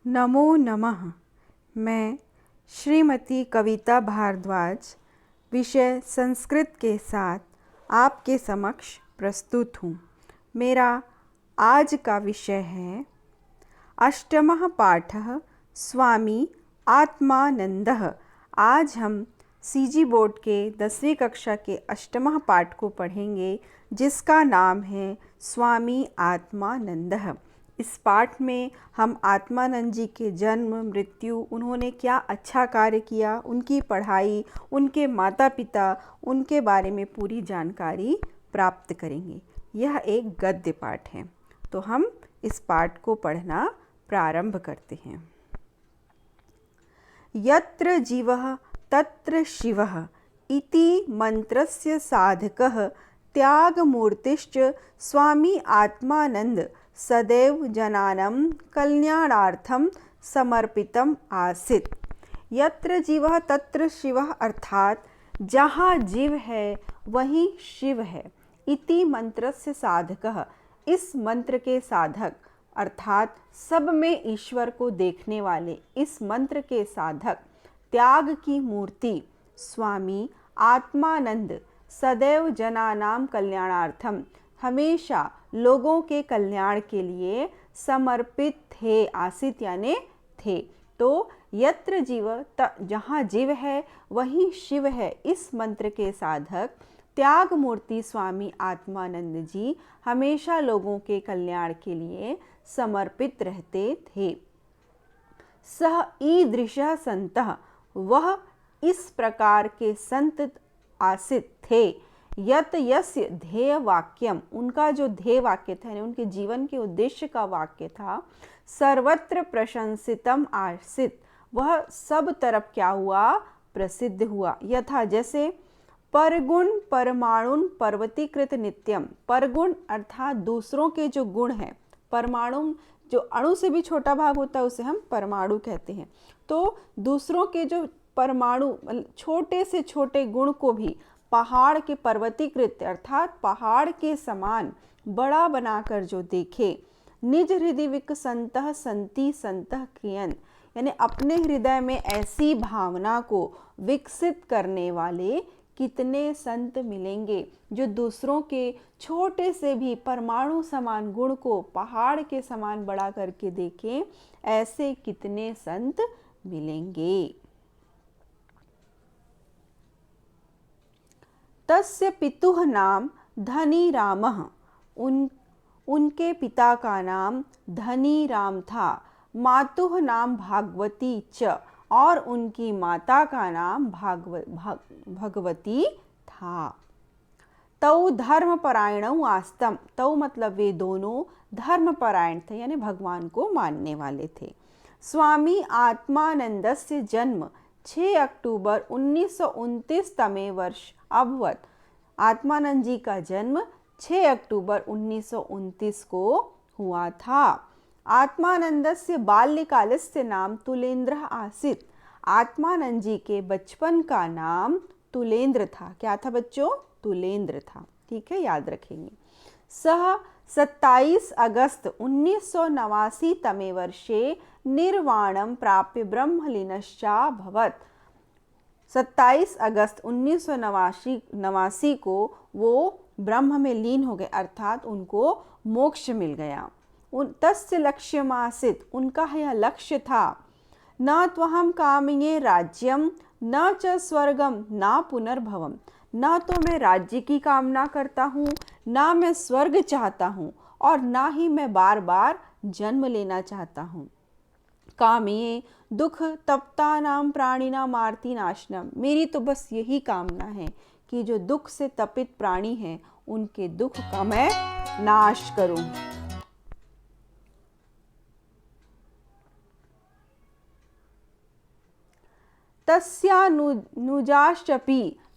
नमो नमः। मैं श्रीमती कविता भारद्वाज विषय संस्कृत के साथ आपके समक्ष प्रस्तुत हूँ। मेरा आज का विषय है अष्टमः पाठः स्वामी आत्मानंदः। आज हम सीजी बोर्ड के 10वीं कक्षा के अष्टमः पाठ को पढ़ेंगे, जिसका नाम है स्वामी आत्मानंदः। इस पाठ में हम आत्मानंद जी के जन्म, मृत्यु, उन्होंने क्या अच्छा कार्य किया, उनकी पढ़ाई, उनके माता पिता, उनके बारे में पूरी जानकारी प्राप्त करेंगे। यह एक गद्य पाठ है, तो हम इस पाठ को पढ़ना प्रारंभ करते हैं। यत्र जीवः तत्र शिवः इति मंत्रस्य साधकः त्यागमूर्तिश्च स्वामी आत्मानंद सदैव जनानां कल्याणार्थं समर्पितम् आसीत्। यत्र जीवः तत्र शिवः अर्थात जहाँ जीव है वहीं शिव है। इति मंत्रस्य साधकः, इस मंत्र के साधक अर्थात सब में ईश्वर को देखने वाले इस मंत्र के साधक, त्याग की मूर्ति स्वामी आत्मानंद सदैव जनानां कल्याणार्थम, हमेशा लोगों के कल्याण के लिए समर्पित थे। आसित यानी थे। तो यत्र जीव, जहाँ जीव है वहीं शिव है। इस मंत्र के साधक त्याग मूर्ति स्वामी आत्मानंद जी हमेशा लोगों के कल्याण के लिए समर्पित रहते थे। सह ईदृशः संतः, वह इस प्रकार के संत आसित थे। यत यस्य ध्येय वाक्यम, उनका जो ध्येय वाक्य था, यानी उनके जीवन के उद्देश्य का वाक्य था, सर्वत्र प्रशंसितम आसित, वह सब तरफ क्या हुआ, प्रसिद्ध हुआ। यथा जैसे परगुण परमाणुन पर्वतीकृत नित्यम, परगुण अर्थात दूसरों के जो गुण हैं, परमाणु जो अणु से भी छोटा भाग होता है उसे हम परमाणु कहते हैं। तो दूसरों के जो परमाणु छोटे से छोटे गुण को भी पहाड़ के पर्वतीकृत अर्थात पहाड़ के समान बड़ा बनाकर जो देखे। निज हृदय विकसंतः संति संतः क्रियन, यानी अपने हृदय में ऐसी भावना को विकसित करने वाले कितने संत मिलेंगे जो दूसरों के छोटे से भी परमाणु समान गुण को पहाड़ के समान बड़ा करके देखें। ऐसे कितने संत मिलेंगे। तस्य पितुः नाम धनी रामः, उनके पिता का नाम धनी राम था। मातुः नाम भागवती च, और उनकी माता का नाम भगवती था। तौ धर्मपरायणौ आस्तम, तौ मतलब वे दोनों धर्मपरायण थे, यानी भगवान को मानने वाले थे। स्वामी आत्मानंदस्य जन्म 6 अक्टूबर 1929 तमे वर्ष अभवत। आत्मानंद जी का जन्म 6 अक्टूबर 1929 को हुआ था। आत्मानंदस्य बाल्यकालस्य नाम तुलेंद्र आसीत्, आत्मानंद जी के बचपन का नाम तुलेंद्र था। क्या था बच्चों? तुलेंद्र था। ठीक है, याद रखेंगे। सह 27 अगस्त 1989 तमे वर्षे निर्वाणं प्राप्य ब्रह्मलीनश्चाभवत्। 27 अगस्त 1989 को वो ब्रह्म में लीन हो गए, अर्थात उनको मोक्ष मिल गया। तस्य लक्ष्यमासीत्, उनका यह लक्ष्य था। न त्वहं कामये राज्यम न च स्वर्गम न पुनर्भवम, न तो मैं राज्य की कामना करता हूँ, ना मैं स्वर्ग चाहता हूँ, और ना ही मैं बार बार जन्म लेना चाहता हूँ। कामये दुख तप्तानाम प्राणिनाम आर्ति नाशनम, मेरी तो बस यही कामना है कि जो दुख से तपित प्राणी हैं उनके दुख का मैं नाश करूं। तस्यानुजाश्चपि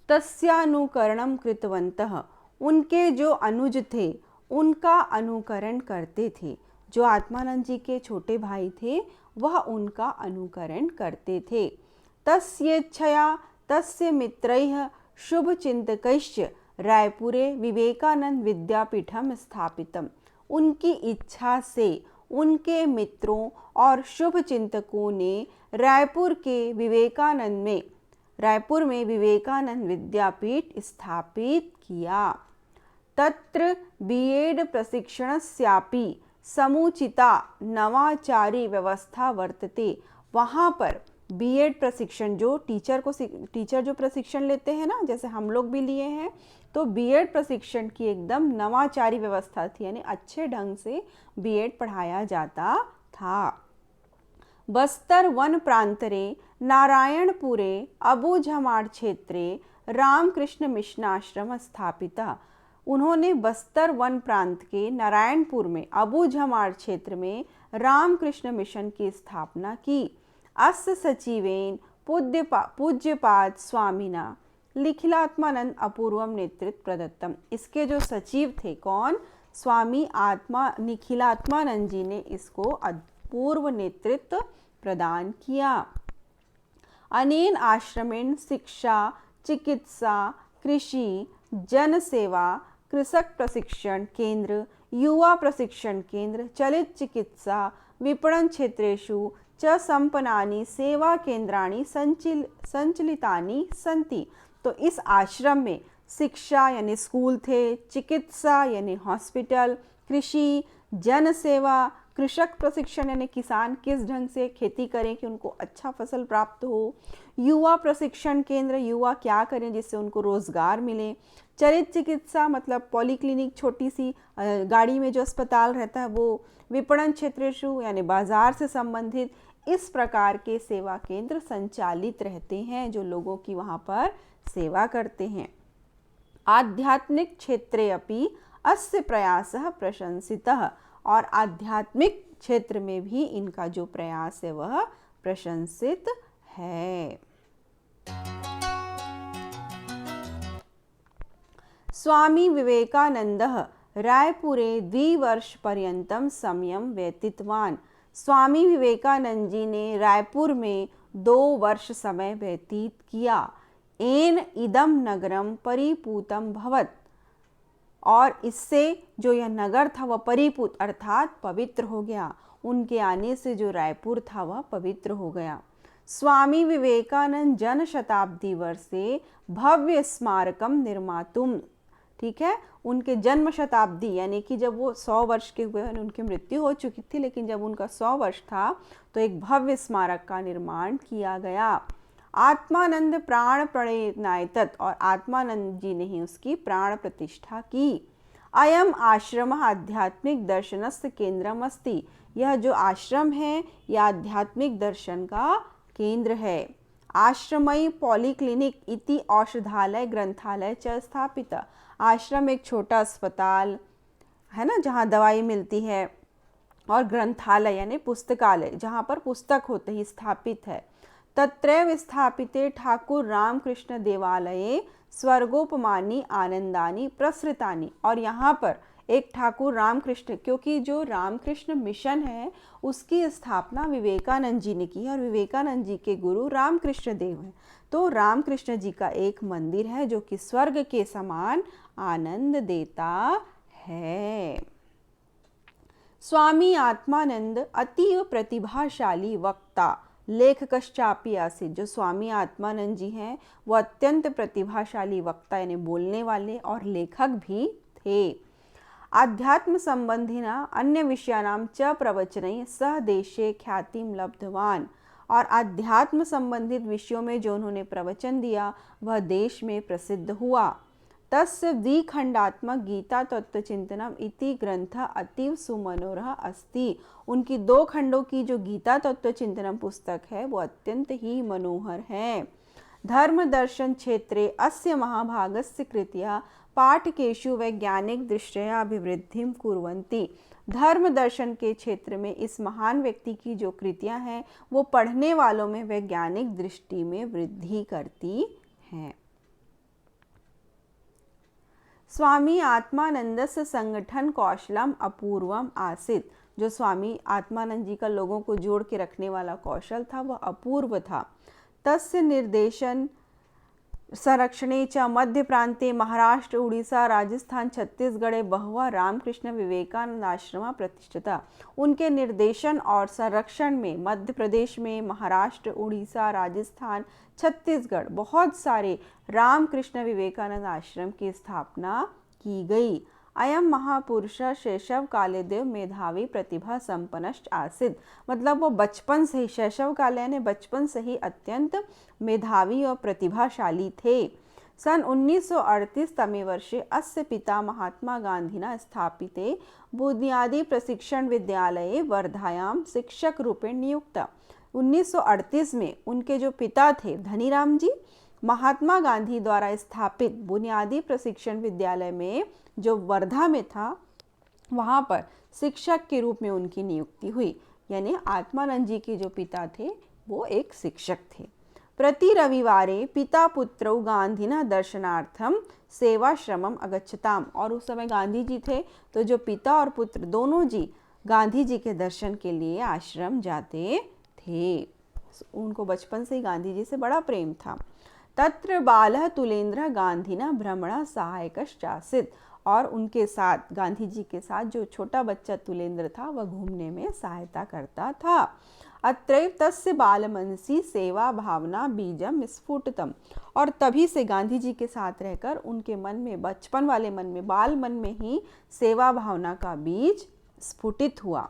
तस्यानुकरणं कृतवन्तः, उनके जो अनुज थे उनका अनुकरण करते थे। जो आत्मानंद जी के छोटे भाई थे वह उनका अनुकरण करते थे। तस्येच्छया तस्य मित्रैः शुभचिन्तकैश्च रायपुरे विवेकानंद विद्यापीठम स्थापितम, उनकी इच्छा से उनके मित्रों और शुभ चिंतकों ने रायपुर में विवेकानंद विद्यापीठ स्थापित किया। तत्र बीएड प्रशिक्षणस्यापि समुचिता नवाचारी व्यवस्था वर्तते। वहाँ पर बीएड प्रशिक्षण जो टीचर जो प्रशिक्षण लेते हैं ना, जैसे हम लोग भी लिए हैं, तो बीएड प्रशिक्षण की एकदम नवाचारी व्यवस्था थी, यानी अच्छे ढंग से बीएड पढ़ाया जाता था। बस्तर वन प्रांतरे नारायणपुरे अबूझमाड़ क्षेत्रे रामकृष्ण मिशनाश्रम स्थापिता। उन्होंने बस्तर वन प्रांत के नारायणपुर में अबूझमाड़ क्षेत्र में रामकृष्ण मिशन की स्थापना की। अस्य सचिवेन पूज्यपाद स्वामिना निखिलात्मानंद अपूर्वम नेतृत्व प्रदत्तम। इसके जो सचिव थे कौन? स्वामी निखिलात्मानंद जी ने इसको अपूर्व नेतृत्व प्रदान किया। अनेन आश्रमेण शिक्षा, चिकित्सा, कृषि, जन सेवा, कृषक प्रशिक्षण केंद्र, युवा प्रशिक्षण केंद्र, चलित चिकित्सा, विपणन क्षेत्रेषु च संपन्नानि सेवा केंद्राणि संचलितानि सन्ति। तो इस आश्रम में शिक्षा यानी स्कूल थे, चिकित्सा यानी हॉस्पिटल, कृषि, जन सेवा, कृषक प्रशिक्षण यानी किसान किस ढंग से खेती करें कि उनको अच्छा फसल प्राप्त हो, युवा प्रशिक्षण केंद्र, युवा क्या करें जिससे उनको रोजगार मिले, चलित चिकित्सा मतलब पॉलीक्लिनिक, छोटी सी गाड़ी में जो अस्पताल रहता है वो, विपणन क्षेत्रेषु यानी बाजार से संबंधित, इस प्रकार के सेवा केंद्र संचालित रहते हैं जो लोगों की वहाँ पर सेवा करते हैं। आध्यात्मिक क्षेत्रे अपि अस्य प्रयासः प्रशंसितः। और आध्यात्मिक क्षेत्र में भी इनका जो प्रयास है वह प्रशंसित है। स्वामी विवेकानंदः रायपुरे 2 वर्षपर्यन्तं समयं व्यतीतवान्। स्वामी विवेकानंद जी ने रायपुर में 2 वर्ष समय व्यतीत किया। एन इदम नगरम परिपूतं भवत्। और इससे जो यह नगर था वह परिपूत अर्थात पवित्र हो गया। उनके आने से जो रायपुर था वह पवित्र हो गया। स्वामी विवेकानंद जन शताब्दी वर्षे भव्य स्मारकम निर्मातुम। ठीक है, उनके जन्म शताब्दी यानी कि जब वो 100 वर्ष के हुए, उनकी मृत्यु हो चुकी थी, लेकिन जब उनका 100 वर्ष था तो एक भव्य स्मारक का निर्माण किया गया। आत्मानंद प्राण प्रणेनायतत। और आत्मानंद जी ने ही उसकी प्राण प्रतिष्ठा की। अयम आश्रम आध्यात्मिक दर्शनस्य केंद्रम अस्ति। यह जो आश्रम है यह आध्यात्मिक दर्शन का केंद्र है। आश्रमई पॉलीक्लिनिक इति औषधालय ग्रंथालय च स्थापित। आश्रम एक छोटा अस्पताल है ना जहाँ दवाई मिलती है, और ग्रंथालय यानी पुस्तकालय जहाँ पर पुस्तक होते ही स्थापित है। तत्रैव स्थापिते ठाकुर रामकृष्ण देवालये स्वर्गोपमानी आनंदानी प्रसृतानि। और यहाँ पर एक ठाकुर रामकृष्ण, क्योंकि जो रामकृष्ण मिशन है उसकी स्थापना विवेकानंद जी ने की है और विवेकानंद जी के गुरु रामकृष्ण देव हैं। तो रामकृष्ण जी का एक मंदिर है जो कि स्वर्ग के समान आनंद देता है। स्वामी आत्मानंद अतीव प्रतिभाशाली वक्ता लेखकश्चापि आसीत्। जो स्वामी आत्मानंद जी हैं वो अत्यंत प्रतिभाशाली वक्ता यानी बोलने वाले और लेखक भी थे। आध्यात्म संबंधिना अन्य विषयानां च प्रवचनैः सह देशे ख्यातिं लब्धवान्। और आध्यात्म संबंधित विषयों में जो उन्होंने प्रवचन दिया वह देश में प्रसिद्ध हुआ। तस्य द्विखंडात्मक गीता तत्व चिंतनम इति ग्रंथ अतीव सुमनोरः अस्ति। उनकी 2 खंडों की जो गीता तत्व चिंतनम पुस्तक है वो अत्यंत ही मनोहर है। धर्म दर्शन क्षेत्रे अस्य महाभागस्य कृतियाः पाठकेषु वैज्ञानिक दृष्ट्या अभिवृद्धिं कुर्वन्ति। धर्म दर्शन के क्षेत्र में इस महान व्यक्ति की जो कृतियां हैं वो पढ़ने वालों में वैज्ञानिक दृष्टि में वृद्धि करती हैं। स्वामी आत्मानंदस्य संगठन कौशलम अपूर्वम आसीत्। जो स्वामी आत्मानंद जी का लोगों को जोड़ के रखने वाला कौशल था वह अपूर्व था। तस्य निर्देशन संरक्षणे च मध्य प्रांते महाराष्ट्र उड़ीसा राजस्थान छत्तीसगढ़ बहवा रामकृष्ण विवेकानंद आश्रमा प्रतिष्ठिता। उनके निर्देशन और संरक्षण में मध्य प्रदेश में महाराष्ट्र उड़ीसा राजस्थान छत्तीसगढ़ बहुत सारे रामकृष्ण विवेकानंद आश्रम की स्थापना की गई। अयम महापुरुष शैशव कालेदेव मेधावी प्रतिभा संपन्नश्च आसीत्। मतलब वो बचपन से ही, शैशव काल यानी बचपन से ही अत्यंत मेधावी और प्रतिभाशाली थे। सन 1938 तमे वर्षे अस्य पिता महात्मा गांधिना स्थापिते बुनियादी प्रशिक्षण विद्यालये वर्धायां शिक्षक रूपेण नियुक्त। 1938 में उनके जो पिता थे धनीराम जी, महात्मा गांधी द्वारा स्थापित बुनियादी प्रशिक्षण विद्यालय में जो वर्धा में था वहाँ पर शिक्षक के रूप में उनकी नियुक्ति हुई। यानी आत्मानंद जी के जो पिता थे वो एक शिक्षक थे। प्रति रविवारे पिता पुत्रौ गांधिना दर्शनार्थम सेवाश्रमम अगच्छताम। और उस समय गांधी जी थे तो जो पिता और पुत्र दोनों जी गांधी जी के दर्शन के लिए आश्रम जाते थे। उनको बचपन से ही गांधी जी से बड़ा प्रेम था। तत्र बालः तुलेंद्र गांधीना भ्रमण सहायकश्चासीत्। और उनके साथ गांधी जी के साथ जो छोटा बच्चा तुलेंद्र था वह घूमने में सहायता करता था। अत्रैव तस्य बालमनसि सेवा भावना बीजम स्फुटितम। और तभी से गांधी जी के साथ रहकर उनके मन में, बचपन वाले मन में, बाल मन में ही सेवा भावना का बीज स्फुटित हुआ।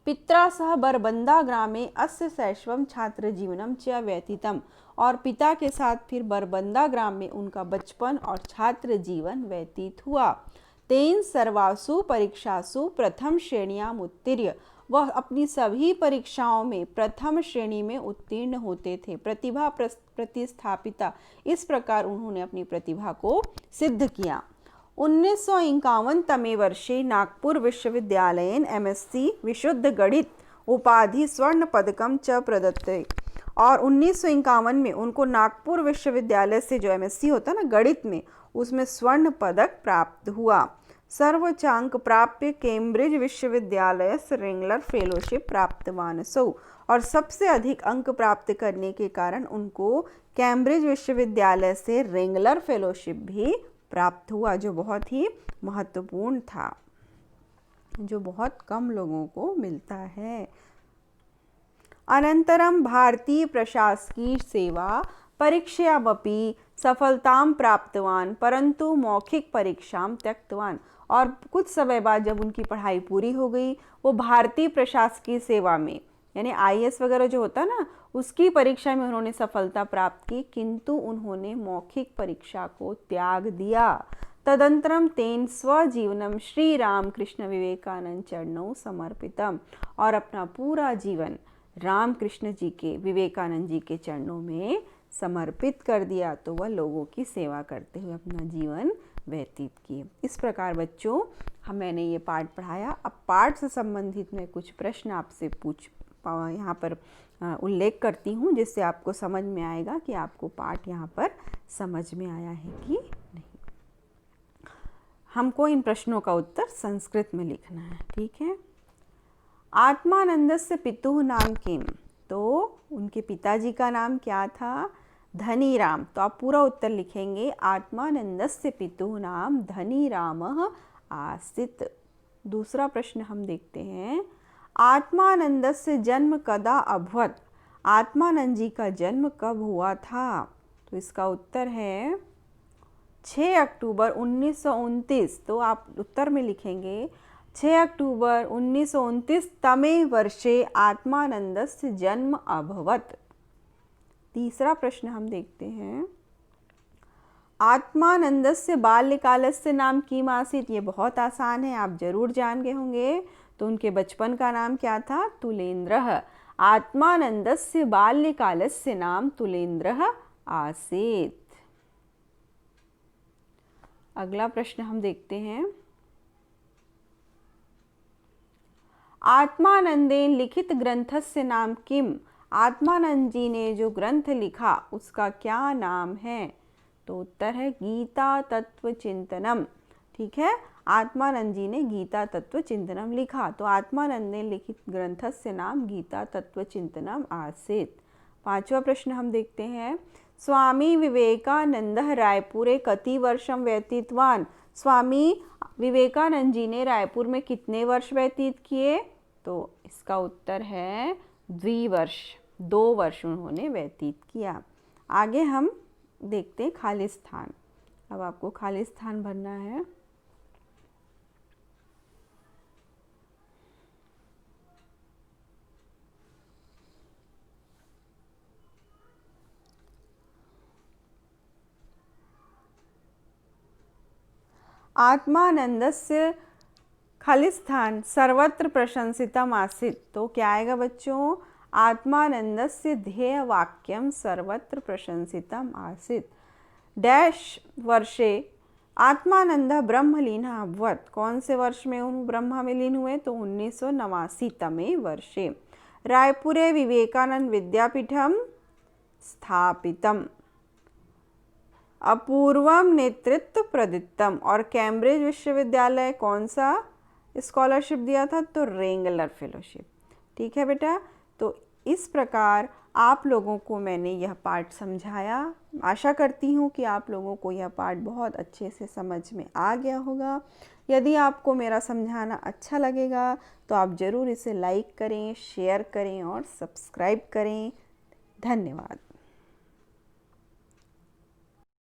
पित्रा सह बरबंदा ग्रामे अस्य शैशवम छात्र जीवनम च व्यतीतम। और पिता के साथ फिर बरबंदा ग्राम में उनका बचपन और छात्र जीवन व्यतीत हुआ। तेन सर्वासु परीक्षासु प्रथम श्रेणियाम उत्तीर्य। वह अपनी सभी परीक्षाओं में प्रथम श्रेणी में उत्तीर्ण होते थे। प्रतिभा प्रतिस्थापिता, इस प्रकार उन्होंने अपनी प्रतिभा को सिद्ध किया। 1951 तमे वर्षे नागपुर विश्वविद्यालयेन MSc विशुद्ध गणित उपाधि स्वर्ण पदकम च प्रदत्ते। और 1951 में उनको नागपुर विश्वविद्यालय से जो MSc होता है ना गणित में, उसमें स्वर्ण पदक प्राप्त हुआ। सर्वोच्चांक प्राप्य केम्ब्रिज विश्वविद्यालय से रेंगलर फेलोशिप प्राप्तवानसौ। और सबसे अधिक अंक प्राप्त करने के कारण उनको कैम्ब्रिज विश्वविद्यालय से रेंगलर फेलोशिप भी प्राप्त हुआ, जो बहुत ही महत्वपूर्ण था, जो बहुत कम लोगों को मिलता है। अनंतरम भारतीय प्रशासकीय सेवा परीक्षामपि सफलतां प्राप्तवान परंतु मौखिक परीक्षाम त्यक्तवान। और कुछ समय बाद जब उनकी पढ़ाई पूरी हो गई, वो भारतीय प्रशासकीय सेवा में यानी IAS वगैरह जो होता ना, उसकी परीक्षा में उन्होंने सफलता प्राप्त की, किंतु उन्होंने मौखिक परीक्षा को त्याग दिया। तदंतरम तेन स्वजीवनम श्री रामकृष्ण विवेकानंद चरणों समर्पितम। और अपना पूरा जीवन रामकृष्ण जी के, विवेकानंद जी के चरणों में समर्पित कर दिया। तो वह लोगों की सेवा करते हुए अपना जीवन व्यतीत किए। इस प्रकार बच्चों मैंने ये पाठ पढ़ाया। अब पाठ से संबंधित मैं कुछ प्रश्न आपसे यहाँ पर उल्लेख करती हूँ, जिससे आपको समझ में आएगा कि आपको पाठ यहाँ पर समझ में आया है कि नहीं। हमको इन प्रश्नों का उत्तर संस्कृत में लिखना है, ठीक है। आत्मानंदस्य पितुः नाम किम। तो उनके पिताजी का नाम क्या था? धनीराम। तो आप पूरा उत्तर लिखेंगे, आत्मानंदस्य पितुः नाम धनीरामः आसीत्। दूसरा प्रश्न हम देखते हैं, आत्मानंदस्य जन्म कदा अभवत्। आत्मानंद जी का जन्म कब हुआ था? तो इसका उत्तर है 6 अक्टूबर 1929। तो आप उत्तर में लिखेंगे 6 अक्टूबर 1929 तमे वर्षे आत्मानंदस्य जन्म अभवत्। तीसरा प्रश्न हम देखते हैं, आत्मानंदस्य बाल्यकालस्य नाम किम आसीत्। ये बहुत आसान है, आप जरूर जान गए होंगे। तो उनके बचपन का नाम क्या था? तुलेंद्रः। आत्मानंदस्य बाल्यकालस्य नाम तुलेंद्रः आसीत्। अगला प्रश्न हम देखते हैं, आत्मानंदेन लिखित ग्रंथस्य नाम किम। आत्मानंद जी ने जो ग्रंथ लिखा उसका क्या नाम है? तो उत्तर है गीता तत्व चिंतनम, ठीक है। आत्मानंद जी ने गीता तत्व चिंतनम लिखा। तो आत्मानंद ने लिखित ग्रंथस्य नाम गीता तत्व चिंतनम आसीत्। 5वां प्रश्न हम देखते हैं। स्वामी विवेकानंदः रायपुरे कति वर्षं व्यतीतवान्। स्वामी विवेकानंद जी ने रायपुर में कितने वर्ष व्यतीत किए? तो इसका उत्तर है द्विवर्ष, 2 वर्ष उन्होंने व्यतीत किया। आगे हम देखते हैं खाली स्थान। अब आपको खाली स्थान भरना है। आत्मानंदस्य खाली स्थान सर्वत्र प्रशंसितम आसीत्। तो क्या आएगा बच्चों? आत्मानंदस्य ध्येय वाक्यम सर्वत्र प्रशंसितम आसीत्। डैश वर्षे आत्मानंद ब्रह्मलीनः अभवत्। कौन से वर्ष में उन्होंने ब्रह्मा में लीन हुए? तो 1989 तमे वर्षे। रायपुरे विवेकानंद विद्यापीठम स्थापितम। अपूर्वम नेतृत्व प्रदत्तम। और कैम्ब्रिज विश्वविद्यालय कौन सा स्कॉलरशिप दिया था? तो रेंगलर फेलोशिप। ठीक है बेटा, तो इस प्रकार आप लोगों को मैंने यह पाठ समझाया। आशा करती हूँ कि आप लोगों को यह पाठ बहुत अच्छे से समझ में आ गया होगा। यदि आपको मेरा समझाना अच्छा लगेगा तो आप ज़रूर इसे लाइक करें, शेयर करें और सब्सक्राइब करें। धन्यवाद।